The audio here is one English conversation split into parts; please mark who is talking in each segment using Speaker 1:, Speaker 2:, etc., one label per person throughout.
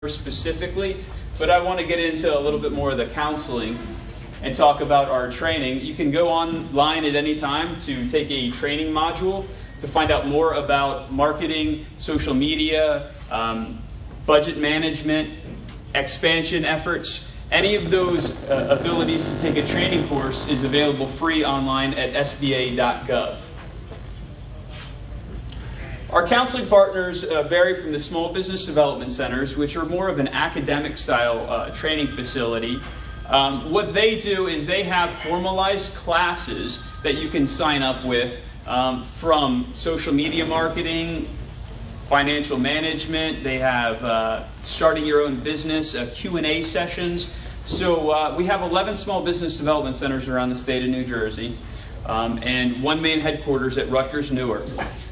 Speaker 1: specifically, but I want to get into a little bit more of the counseling and talk about our training. You can go online at any time to take a training module to find out more about marketing, social media, budget management, expansion efforts. Any of those abilities to take a training course is available free online at SBA.gov. Our counseling partners vary from the small business development centers, which are more of an academic style training facility. What they do is they have formalized classes that you can sign up with from social media marketing, financial management. They have starting your own business, Q&A sessions. So we have 11 small business development centers around the state of New Jersey and one main headquarters at Rutgers, Newark.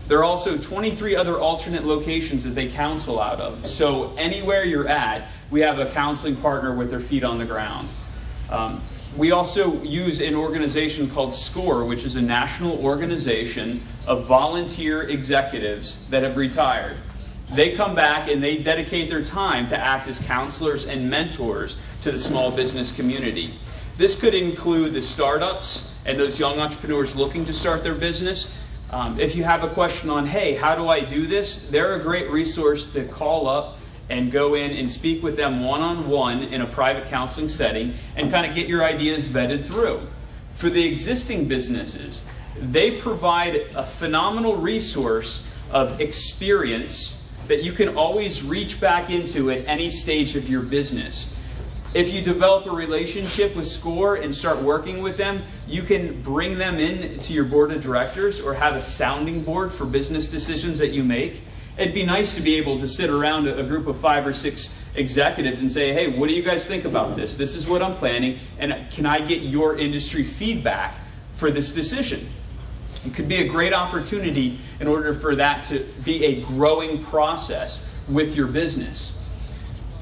Speaker 1: There are also 23 other alternate locations that they counsel out of. So anywhere you're at, we have a counseling partner with their feet on the ground. We also use an organization called SCORE, which is a national organization of volunteer executives that have retired. They come back and they dedicate their time to act as counselors and mentors to the small business community. This could include the startups and those young entrepreneurs looking to start their business. If you have a question on, hey, how do I do this? They're a great resource to call up and go in and speak with them one-on-one in a private counseling setting and kind of get your ideas vetted through. For the existing businesses, they provide a phenomenal resource of experience that you can always reach back into at any stage of your business. If you develop a relationship with SCORE and start working with them, you can bring them in to your board of directors or have a sounding board for business decisions that you make. It'd be nice to be able to sit around a group of 5 or 6 executives and say, hey, what do you guys think about this? This is what I'm planning, and can I get your industry feedback for this decision? It could be a great opportunity in order for that to be a growing process with your business.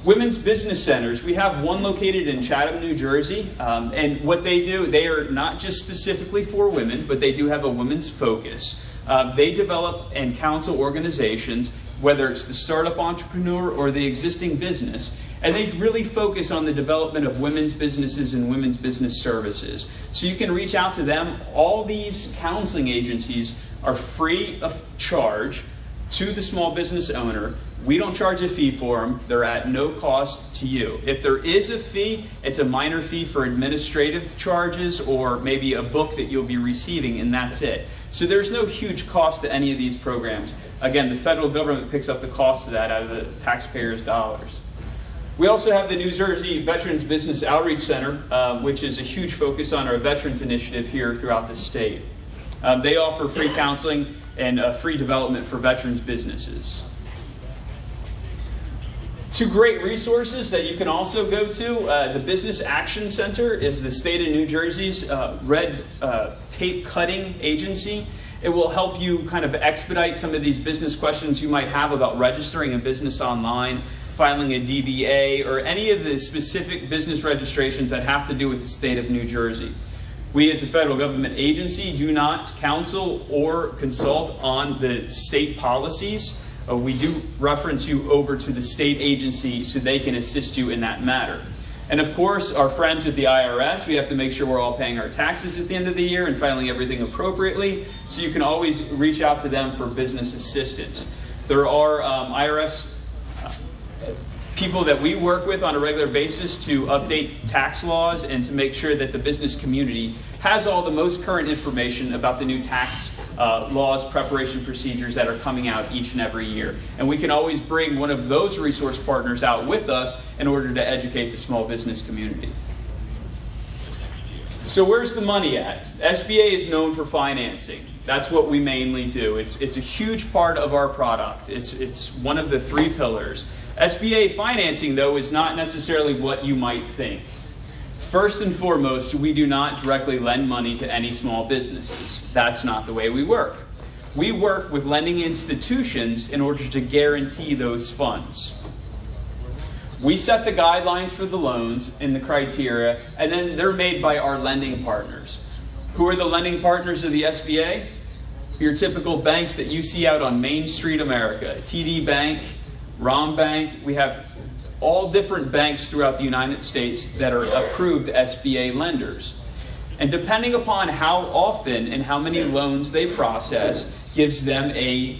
Speaker 1: Women's business centers, we have one located in Chatham, New Jersey, and what they do, they are not just specifically for women, but they do have a women's focus. They develop and counsel organizations, whether it's the startup entrepreneur or the existing business, and they really focus on the development of women's businesses and women's business services. So you can reach out to them. All these counseling agencies are free of charge to the small business owner. We don't charge a fee for them. They're at no cost to you. If there is a fee, it's a minor fee for administrative charges or maybe a book that you'll be receiving, and that's it. So there's no huge cost to any of these programs. Again, the federal government picks up the cost of that out of the taxpayers' dollars. We also have the New Jersey Veterans Business Outreach Center, which is a huge focus on our veterans initiative here throughout the state. They offer free counseling and free development for veterans businesses. 2 great resources that you can also go to. The Business Action Center is the state of New Jersey's red tape cutting agency. It will help you kind of expedite some of these business questions you might have about registering a business online, filing a DBA, or any of the specific business registrations that have to do with the state of New Jersey. We as a federal government agency do not counsel or consult on the state policies. We do reference you over to the state agency so they can assist you in that matter. And of course, our friends at the IRS, we have to make sure we're all paying our taxes at the end of the year and filing everything appropriately. So you can always reach out to them for business assistance. There are IRS people that we work with on a regular basis to update tax laws and to make sure that the business community has all the most current information about the new tax laws, preparation procedures that are coming out each and every year. And we can always bring one of those resource partners out with us in order to educate the small business community. So where's the money at? SBA is known for financing. That's what we mainly do. It's a huge part of our product. It's one of the 3 pillars. SBA financing, though, is not necessarily what you might think. First and foremost, we do not directly lend money to any small businesses. That's not the way we work. We work with lending institutions in order to guarantee those funds. We set the guidelines for the loans and the criteria, and then they're made by our lending partners. Who are the lending partners of the SBA? Your typical banks that you see out on Main Street America. TD Bank, Rom Bank. We have all different banks throughout the United States that are approved SBA lenders. And depending upon how often and how many loans they process, gives them a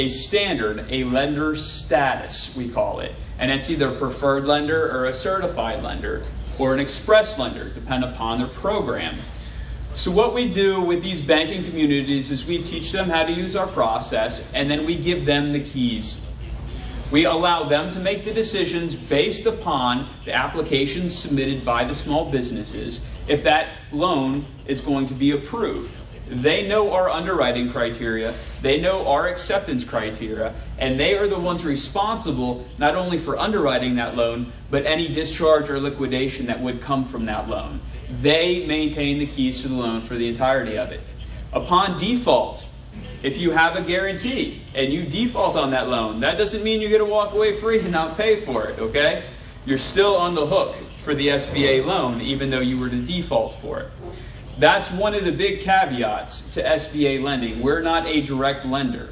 Speaker 1: standard, a lender status, we call it. And it's either a preferred lender or a certified lender or an express lender, depending upon their program. So what we do with these banking communities is we teach them how to use our process, and then we give them the keys. We allow them to make the decisions based upon the applications submitted by the small businesses if that loan is going to be approved. They know our underwriting criteria, they know our acceptance criteria, and they are the ones responsible not only for underwriting that loan, but any discharge or liquidation that would come from that loan. They maintain the keys to the loan for the entirety of it. Upon default, if you have a guarantee and you default on that loan, that doesn't mean you're going to walk away free and not pay for it, okay? You're still on the hook for the SBA loan, even though you were to default for it. That's one of the big caveats to SBA lending. We're not a direct lender.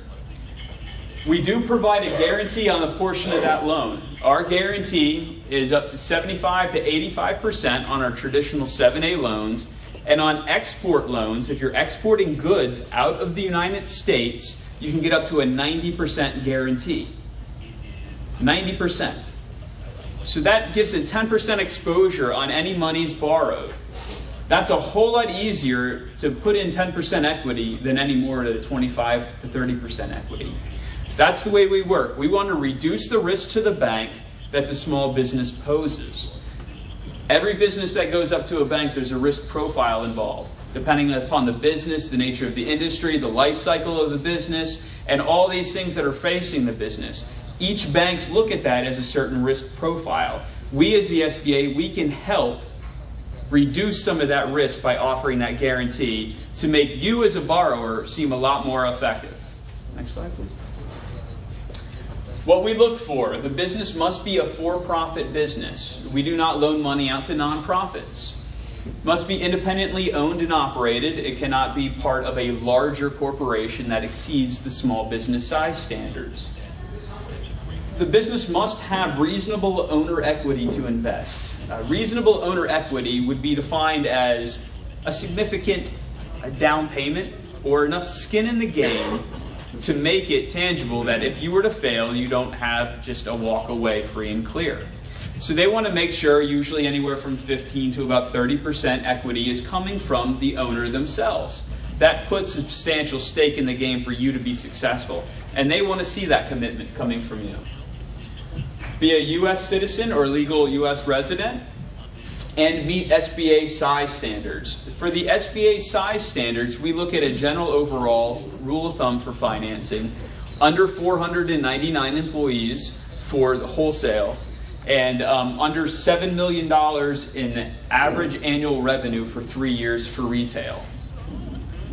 Speaker 1: We do provide a guarantee on the portion of that loan. Our guarantee is up to 75 to 85% on our traditional 7A loans. And on export loans, if you're exporting goods out of the United States, you can get up to a 90% guarantee. 90%. So that gives a 10% exposure on any monies borrowed. That's a whole lot easier to put in 10% equity than any more to 25 to 30% equity. That's the way we work. We want to reduce the risk to the bank that the small business poses. Every business that goes up to a bank, there's a risk profile involved, depending upon the business, the nature of the industry, the life cycle of the business, and all these things that are facing the business. Each banks look at that as a certain risk profile. We as the SBA, we can help reduce some of that risk by offering that guarantee to make you as a borrower seem a lot more effective. Next slide, please. What we look for, the business must be a for-profit business. We do not loan money out to nonprofits. It must be independently owned and operated. It cannot be part of a larger corporation that exceeds the small business size standards. The business must have reasonable owner equity to invest. Reasonable owner equity would be defined as a significant down payment or enough skin in the game to make it tangible that if you were to fail, you don't have just a walk away free and clear. So they want to make sure usually anywhere from 15 to about 30% equity is coming from the owner themselves. That puts a substantial stake in the game for you to be successful. And they want to see that commitment coming from you. Be a U.S. citizen or legal U.S. resident, and meet SBA size standards. For the SBA size standards, we look at a general overall rule of thumb for financing, under 499 employees for the wholesale, and under $7 million in average annual revenue for 3 years for retail.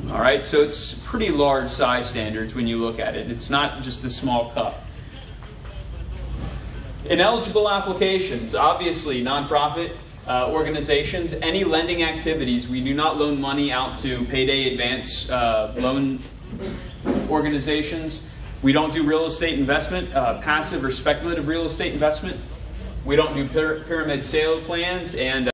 Speaker 1: All right, so it's pretty large size standards when you look at it. It's not just a small cup. Ineligible applications, obviously nonprofit organizations, any lending activities. We do not loan money out to payday advance loan organizations. We don't do real estate investment, passive or speculative real estate investment. We don't do pyramid sale plans, and